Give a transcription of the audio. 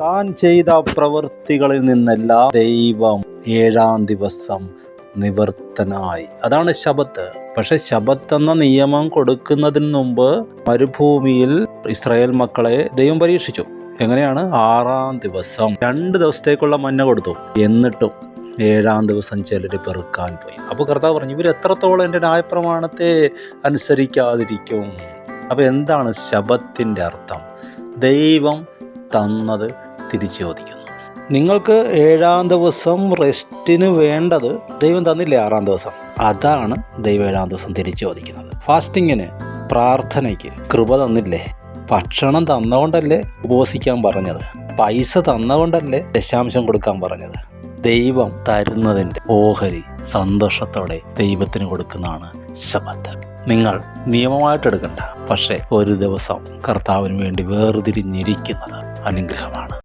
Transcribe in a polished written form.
താൻ ചെയ്ത പ്രവൃത്തികളിൽ നിന്നെല്ലാം ദൈവം 7-ാം ദിവസം നിവർത്തനായി. അതാണ് ശബത്ത്. പക്ഷെ ശബത്ത് എന്ന നിയമം കൊടുക്കുന്നതിന് മുമ്പ് മരുഭൂമിയിൽ ഇസ്രായേൽ മക്കളെ ദൈവം പരീക്ഷിച്ചു. എങ്ങനെയാണ്? 6-ാം ദിവസം 2 ദിവസത്തേക്കുള്ള മന്ന കൊടുത്തു. എന്നിട്ടും 7-ാം ദിവസം ചിലർ പെറുക്കാൻ പോയി. അപ്പോൾ കർത്താവ് പറഞ്ഞു, ഇവർ എത്രത്തോളം എൻ്റെ ന്യായപ്രമാണത്തെ അനുസരിക്കാതിരിക്കും. അപ്പോൾ എന്താണ് ശബത്തിൻ്റെ അർത്ഥം? ദൈവം തന്നത് തിരിച്ചു ചോദിക്കുന്നു. നിങ്ങൾക്ക് 7-ാം ദിവസം റെസ്റ്റിന് വേണ്ടത് ദൈവം തന്നില്ലേ 6-ാം ദിവസം? അതാണ് ദൈവം 7-ാം ദിവസം തിരിച്ചു ചോദിക്കുന്നത്. ഫാസ്റ്റിങ്ങിന്, പ്രാർത്ഥനയ്ക്ക് കൃപ തന്നില്ലേ? ഭക്ഷണം തന്നുകൊണ്ടല്ലേ ഉപവസിക്കാൻ പറഞ്ഞത്? പൈസ തന്നുകൊണ്ടല്ലേ ദശാംശം കൊടുക്കാൻ പറഞ്ഞത്? ദൈവം തരുന്നതിൻ്റെ ഓഹരി സന്തോഷത്തോടെ ദൈവത്തിന് കൊടുക്കുന്നതാണ് ശബത്ത്. നിങ്ങൾ നിയമമായിട്ടെടുക്കണ്ട, പക്ഷേ ഒരു ദിവസം കർത്താവിന് വേണ്ടി വേർതിരിഞ്ഞിരിക്കുന്നത് അനുഗ്രഹമാണ്.